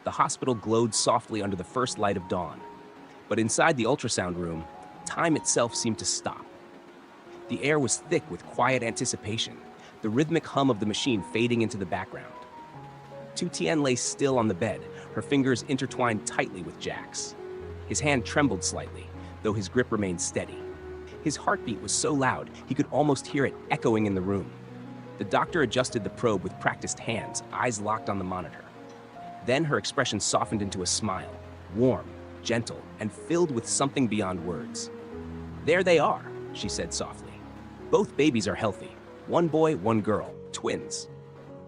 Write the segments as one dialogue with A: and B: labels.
A: The hospital glowed softly under the first light of dawn. But inside the ultrasound room, time itself seemed to stop. The air was thick with quiet anticipation, the rhythmic hum of the machine fading into the background. Tien lay still on the bed, her fingers intertwined tightly with Jack's. His hand trembled slightly, though his grip remained steady. His heartbeat was so loud he could almost hear it echoing in the room. The doctor adjusted the probe with practiced hands, eyes locked on the monitor. Then her expression softened into a smile, warm, gentle, and filled with something beyond words. "There they are," she said softly. "Both babies are healthy. One boy, one girl, twins."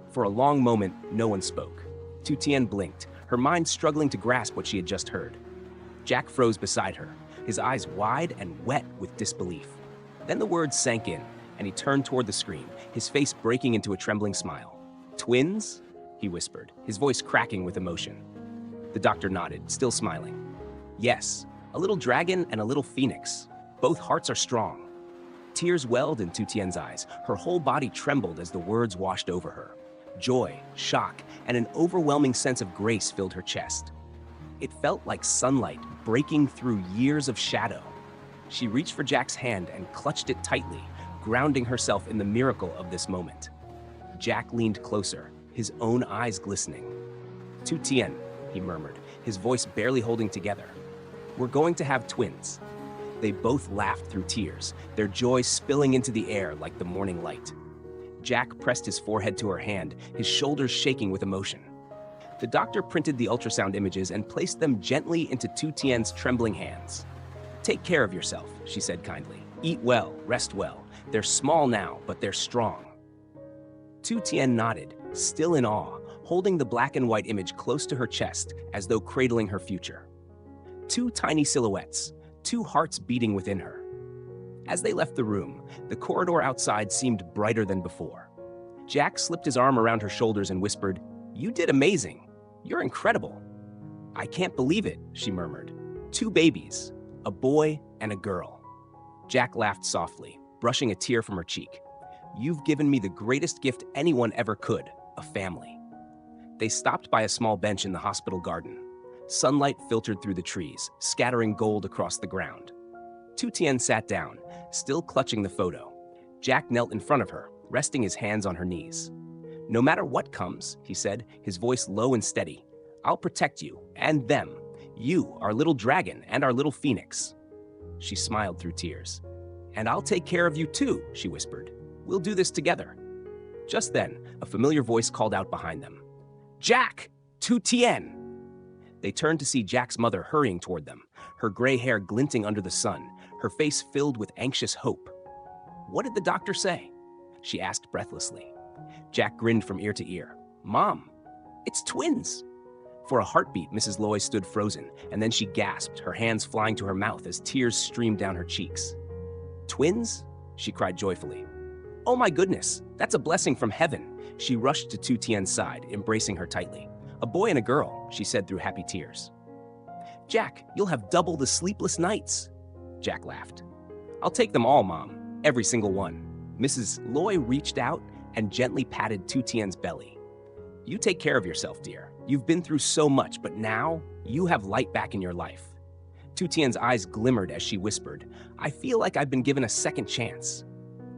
A: For a long moment, no one spoke. Tien blinked, her mind struggling to grasp what she had just heard. Jack froze beside her, his eyes wide and wet with disbelief. Then the words sank in, and he turned toward the screen, his face breaking into a trembling smile. "Twins?" he whispered, his voice cracking with emotion. The doctor nodded, still smiling. "Yes, a little dragon and a little phoenix. Both hearts are strong." Tears welled in Tien's eyes. Her whole body trembled as the words washed over her. Joy, shock, and an overwhelming sense of grace filled her chest. It felt like sunlight breaking through years of shadow. She reached for Jack's hand and clutched it tightly, grounding herself in the miracle of this moment. Jack leaned closer, his own eyes glistening. "Tien," he murmured, his voice barely holding together. "We're going to have twins." They both laughed through tears, their joy spilling into the air like the morning light. Jack pressed his forehead to her hand, his shoulders shaking with emotion. The doctor printed the ultrasound images and placed them gently into Tien's trembling hands. "Take care of yourself," she said kindly. "Eat well, rest well. They're small now, but they're strong." Tien nodded, still in awe, holding the black and white image close to her chest as though cradling her future. Two tiny silhouettes, two hearts beating within her. As they left the room, the corridor outside seemed brighter than before. Jack slipped his arm around her shoulders and whispered, "You did amazing. You're incredible." "I can't believe it," she murmured. "Two babies, a boy and a girl." Jack laughed softly, brushing a tear from her cheek. "You've given me the greatest gift anyone ever could, a family." They stopped by a small bench in the hospital garden. Sunlight filtered through the trees, scattering gold across the ground. Tien sat down, still clutching the photo. Jack knelt in front of her, resting his hands on her knees. "No matter what comes," he said, his voice low and steady, "I'll protect you, and them. You, our little dragon, and our little phoenix." She smiled through tears. "And I'll take care of you too," she whispered. "We'll do this together." Just then, a familiar voice called out behind them. "Jack! Tien!" They turned to see Jack's mother hurrying toward them, her gray hair glinting under the sun, her face filled with anxious hope. "What did the doctor say?" she asked breathlessly. Jack grinned from ear to ear. "Mom, it's twins!" For a heartbeat, Mrs. Loy stood frozen, and then she gasped, her hands flying to her mouth as tears streamed down her cheeks. "Twins?" she cried joyfully. "Oh my goodness, that's a blessing from heaven." She rushed to Tien's side, embracing her tightly. "A boy and a girl," she said through happy tears. "Jack, you'll have double the sleepless nights." Jack laughed. "I'll take them all, Mom, every single one." Mrs. Loy reached out and gently patted Tien's belly. "You take care of yourself, dear. You've been through so much, but now you have light back in your life." Tien's eyes glimmered as she whispered, "I feel like I've been given a second chance."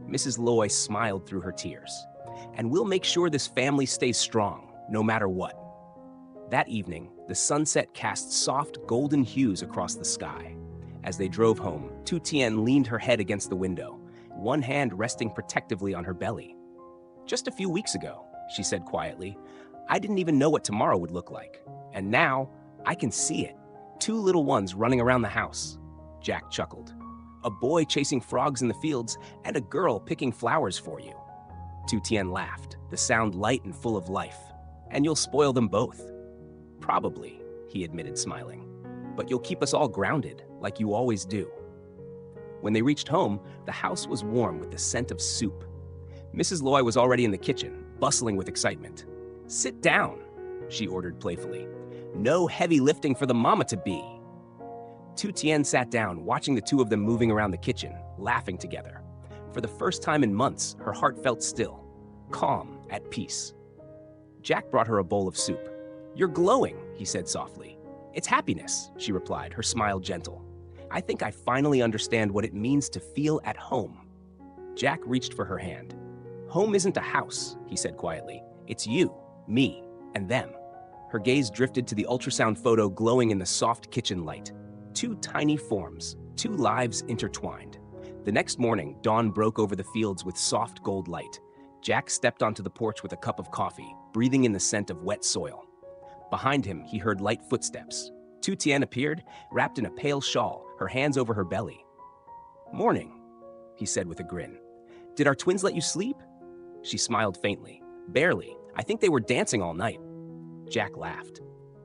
A: Mrs. Loy smiled through her tears. "And we'll make sure this family stays strong, no matter what." That evening, the sunset cast soft golden hues across the sky. As they drove home, Tien leaned her head against the window, one hand resting protectively on her belly. "Just a few weeks ago," she said quietly, "I didn't even know what tomorrow would look like. And now, I can see it. Two little ones running around the house." Jack chuckled. "A boy chasing frogs in the fields, and a girl picking flowers for you." Tien laughed, the sound light and full of life. "And you'll spoil them both." "Probably," he admitted, smiling. "But you'll keep us all grounded, like you always do." When they reached home, the house was warm with the scent of soup. Mrs. Loy was already in the kitchen, bustling with excitement. "Sit down," she ordered playfully. "No heavy lifting for the mama-to-be." Tien sat down, watching the two of them moving around the kitchen, laughing together. For the first time in months, her heart felt still, calm, at peace. Jack brought her a bowl of soup. "You're glowing," he said softly. It's happiness, she replied, her smile gentle. I think I finally understand what it means to feel at home. Jack reached for her hand. Home isn't a house, he said quietly. It's you, me, and them. Her gaze drifted to the ultrasound photo glowing in the soft kitchen light. 2 tiny forms, 2 lives intertwined. The next morning, dawn broke over the fields with soft gold light. Jack stepped onto the porch with a cup of coffee, breathing in the scent of wet soil. Behind him, he heard light footsteps. Tien appeared, wrapped in a pale shawl, her hands over her belly. Morning, he said with a grin. Did our twins let you sleep? She smiled faintly. Barely. I think they were dancing all night. Jack laughed.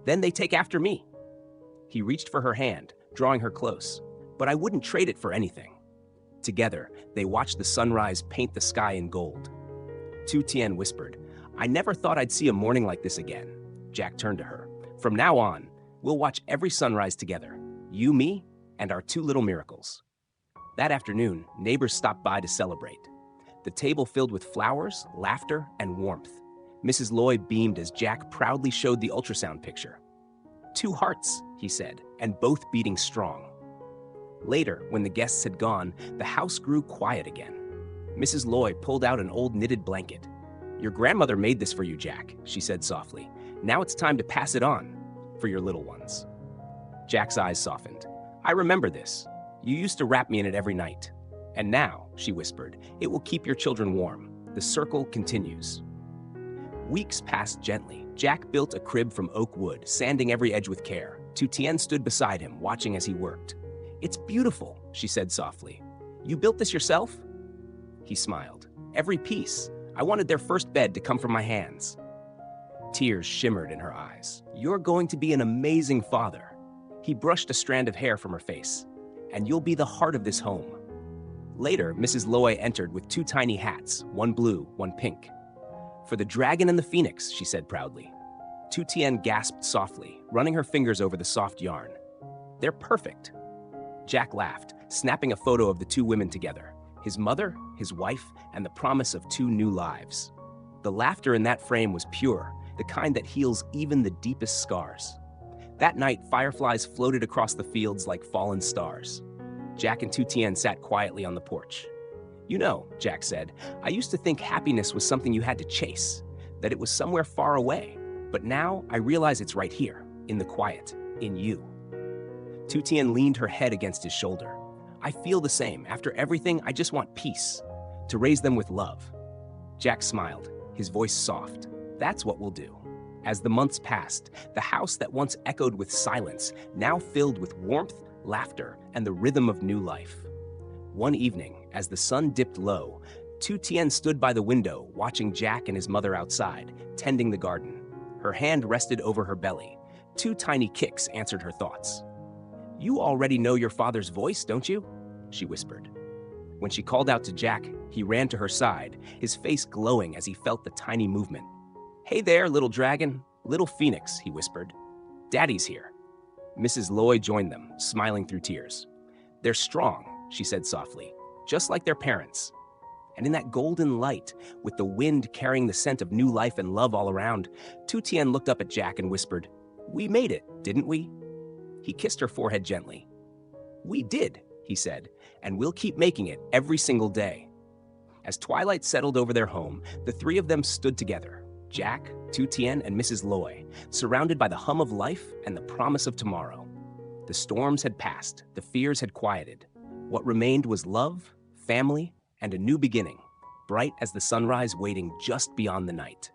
A: Then they take after me. He reached for her hand, drawing her close, but I wouldn't trade it for anything. Together, they watched the sunrise paint the sky in gold. Tien whispered, I never thought I'd see a morning like this again. Jack turned to her. From now on, we'll watch every sunrise together. You, me, and our 2 little miracles. That afternoon, neighbors stopped by to celebrate. The table filled with flowers, laughter, and warmth. Mrs. Loy beamed as Jack proudly showed the ultrasound picture. 2 hearts, he said, and both beating strong. Later, when the guests had gone, the house grew quiet again. Mrs. Loy pulled out an old knitted blanket. Your grandmother made this for you, Jack, she said softly. Now it's time to pass it on for your little ones. Jack's eyes softened. I remember this. You used to wrap me in it every night. And now, she whispered, it will keep your children warm. The circle continues. Weeks passed gently. Jack built a crib from oak wood, sanding every edge with care. Tien stood beside him, watching as he worked. It's beautiful, she said softly. You built this yourself? He smiled. Every piece. I wanted their first bed to come from my hands. Tears shimmered in her eyes. You're going to be an amazing father. He brushed a strand of hair from her face. And you'll be the heart of this home. Later, Mrs. Loy entered with 2 tiny hats, one blue, one pink. For the dragon and the phoenix, she said proudly. Tien gasped softly, running her fingers over the soft yarn. They're perfect. Jack laughed, snapping a photo of the 2 women together. His mother, his wife, and the promise of 2 new lives. The laughter in that frame was pure, the kind that heals even the deepest scars. That night, fireflies floated across the fields like fallen stars. Jack and Tien sat quietly on the porch. You know, Jack said, I used to think happiness was something you had to chase, that it was somewhere far away. But now I realize it's right here, in the quiet, in you. Tien leaned her head against his shoulder. I feel the same. After everything, I just want peace, to raise them with love. Jack smiled, his voice soft. That's what we'll do. As the months passed, the house that once echoed with silence now filled with warmth, laughter, and the rhythm of new life. One evening, as the sun dipped low, Tien stood by the window watching Jack and his mother outside, tending the garden. Her hand rested over her belly. 2 tiny kicks answered her thoughts. You already know your father's voice, don't you? She whispered. When she called out to Jack, he ran to her side, his face glowing as he felt the tiny movement. Hey there, little dragon, little phoenix, he whispered. Daddy's here. Mrs. Loy joined them, smiling through tears. They're strong, she said softly, just like their parents. And in that golden light, with the wind carrying the scent of new life and love all around, Tien looked up at Jack and whispered, We made it, didn't we? He kissed her forehead gently. We did, he said, and we'll keep making it every single day. As twilight settled over their home, the 3 of them stood together, Jack, Tien, and Mrs. Loy, surrounded by the hum of life and the promise of tomorrow. The storms had passed, the fears had quieted. What remained was love, family, and a new beginning, bright as the sunrise waiting just beyond the night.